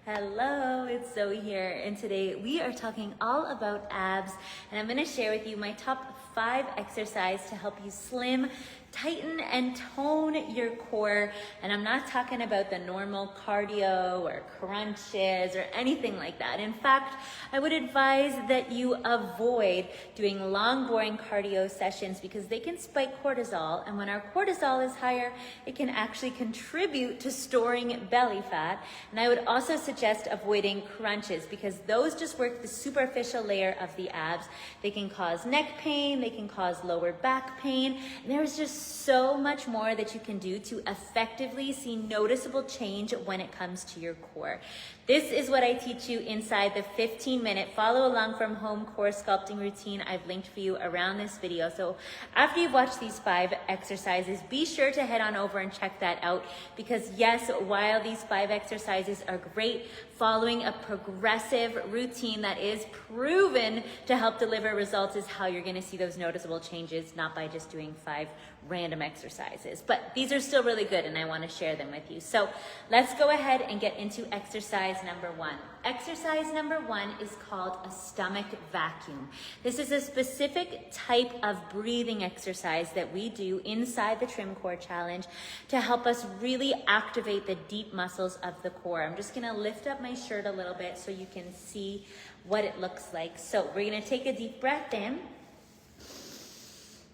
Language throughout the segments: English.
Hello, it's Zoe here, and today we are talking all about abs, and I'm going to share with you my top 5 exercises to help you slim, tighten, and tone your core. And I'm not talking about the normal cardio or crunches or anything like that. In fact, I would advise that you avoid doing long, boring cardio sessions because they can spike cortisol, and when our cortisol is higher, it can actually contribute to storing belly fat. And I would also suggest avoiding crunches because those just work the superficial layer of the abs. They can cause neck pain, they can cause lower back pain, and there's just so much more that you can do to effectively see noticeable change when it comes to your core. This is what I teach you inside the 15-minute follow along from home core sculpting routine I've linked for you around this video. So after you've watched these 5 exercises, be sure to head on over and check that out because yes, while these 5 exercises are great, following a progressive routine that is proven to help deliver results is how you're going to see those noticeable changes, not by just doing 5 random exercises. But these are still really good and I want to share them with you. So let's go ahead and get into exercise number 1. Exercise number 1 is called a stomach vacuum. This is a specific type of breathing exercise that we do inside the Trim Core Challenge to help us really activate the deep muscles of the core. I'm just going to lift up my shirt a little bit so you can see what it looks like. So we're going to take a deep breath in,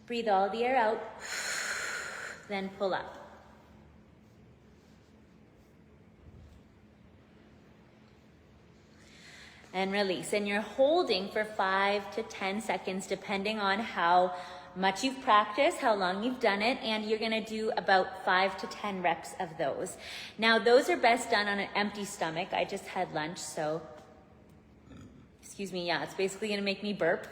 breathe all the air out, then pull up. And release. And you're holding for 5 to 10 seconds depending on how much you've practiced, how long you've done it, and you're going to do about 5 to 10 reps of those. Now those are best done on an empty stomach. I just had lunch, so excuse me, yeah, it's basically going to make me burp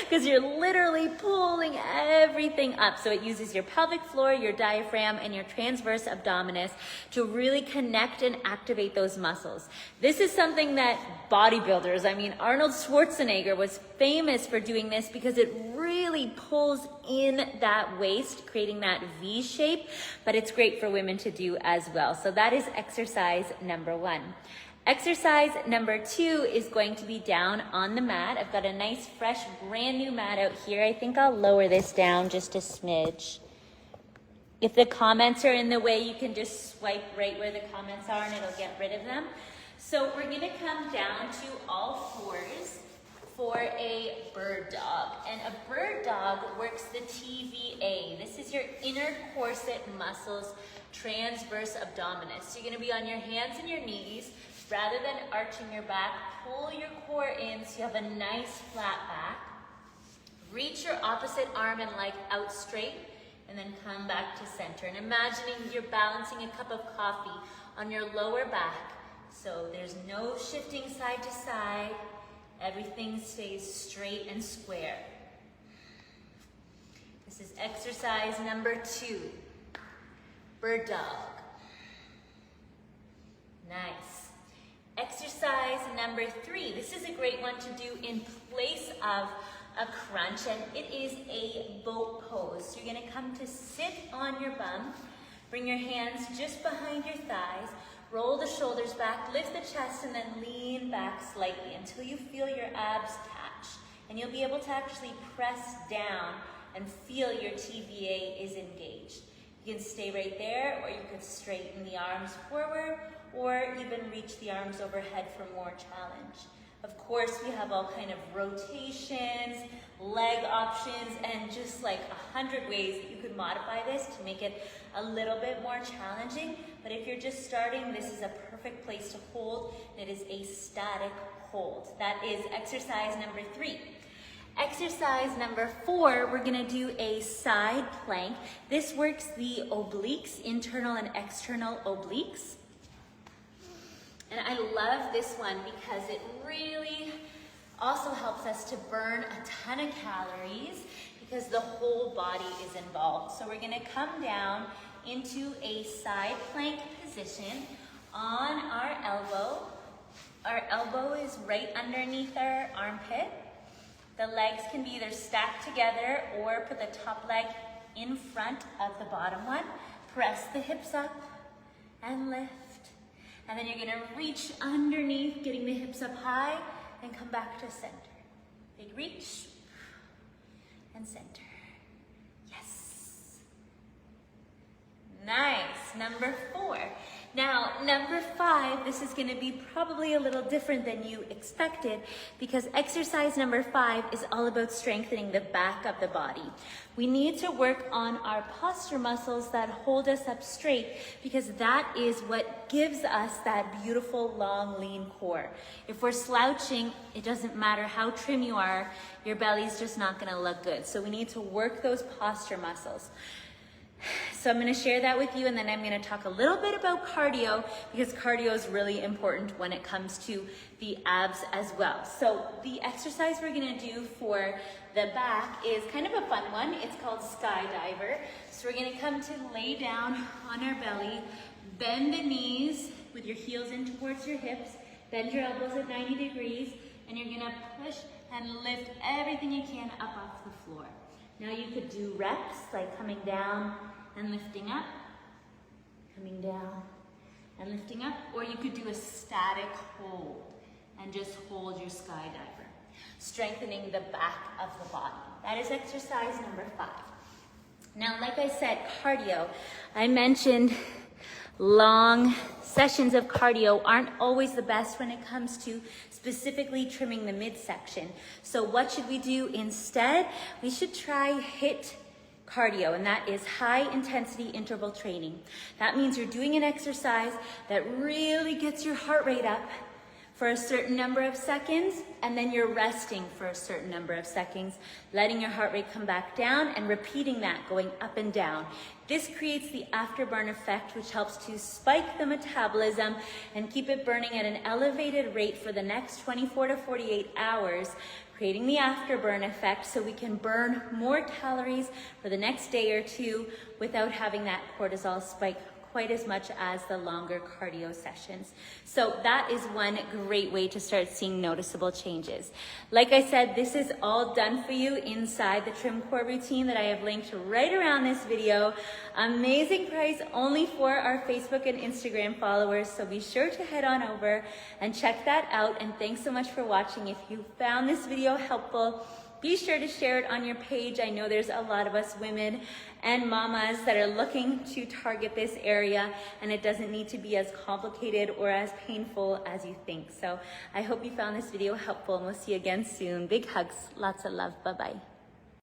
because you're literally pulling everything up. So it uses your pelvic floor, your diaphragm, and your transverse abdominis to really connect and activate those muscles. This is something that bodybuilders, Arnold Schwarzenegger was famous for doing this because it really pulls in that waist, creating that V shape, but it's great for women to do as well. So that is exercise number 1. Exercise number 2 is going to be down on the mat. I've got a nice, fresh, brand new mat out here. I think I'll lower this down just a smidge. If the comments are in the way, you can just swipe right where the comments are and it'll get rid of them. So we're gonna come down to all fours for a bird dog. And a bird dog works the TVA. This is your inner corset muscles, transverse abdominis. So you're gonna be on your hands and your knees. Rather than arching your back, pull your core in so you have a nice flat back. Reach your opposite arm and leg out straight and then come back to center. And imagining you're balancing a cup of coffee on your lower back. So there's no shifting side to side. Everything stays straight and square. This is exercise number 2. Bird dog. Nice. Exercise number 3. This is a great one to do in place of a crunch, and it is a boat pose. So you're going to come to sit on your bum, bring your hands just behind your thighs, roll the shoulders back, lift the chest, and then lean back slightly until you feel your abs catch. And you'll be able to actually press down and feel your TVA is engaged. You can stay right there, or you could straighten the arms forward, or even reach the arms overhead for more challenge. Of course, we have all kind of rotations, leg options, and just like 100 ways that you could modify this to make it a little bit more challenging. But if you're just starting, this is a perfect place to hold. It is a static hold. That is exercise number 3. Exercise number 4, we're gonna do a side plank. This works the obliques, internal and external obliques. And I love this one because it really also helps us to burn a ton of calories because the whole body is involved. So we're gonna come down into a side plank position on our elbow. Our elbow is right underneath our armpit. The legs can be either stacked together or put the top leg in front of the bottom one. Press the hips up and lift. And then you're gonna reach underneath, getting the hips up high, and come back to center. Big reach, and center. Yes. Nice. Number 4. Now, number 5, this is going to be probably a little different than you expected because exercise number 5 is all about strengthening the back of the body. We need to work on our posture muscles that hold us up straight because that is what gives us that beautiful, long, lean core. If we're slouching, it doesn't matter how trim you are, your belly's just not going to look good. So we need to work those posture muscles. So I'm going to share that with you, and then I'm going to talk a little bit about cardio because cardio is really important when it comes to the abs as well. So the exercise we're going to do for the back is kind of a fun one. It's called skydiver. So we're going to come to lay down on our belly, bend the knees with your heels in towards your hips, bend your elbows at 90 degrees, and you're going to push and lift everything you can up off the floor. Now you could do reps like coming down and lifting up, coming down and lifting up, or you could do a static hold and just hold your skydiver, strengthening the back of the body. That is exercise number 5. Now, like I said, cardio, I mentioned long sessions of cardio aren't always the best when it comes to specifically trimming the midsection. So what should we do instead? We should try HIIT Cardio, and that is high intensity interval training. That means you're doing an exercise that really gets your heart rate up for a certain number of seconds, and then you're resting for a certain number of seconds, letting your heart rate come back down and repeating that, going up and down. This creates the afterburn effect, which helps to spike the metabolism and keep it burning at an elevated rate for the next 24 to 48 hours, creating the afterburn effect so we can burn more calories for the next day or two without having that cortisol spike quite as much as the longer cardio sessions. So that is one great way to start seeing noticeable changes. Like I said, this is all done for you inside the Trim Core routine that I have linked right around this video. Amazing price only for our Facebook and Instagram followers, so be sure to head on over and check that out. And thanks so much for watching. If you found this video helpful, be sure to share it on your page. I know there's a lot of us women and mamas that are looking to target this area, and it doesn't need to be as complicated or as painful as you think. So I hope you found this video helpful, and we'll see you again soon. Big hugs, lots of love, bye-bye.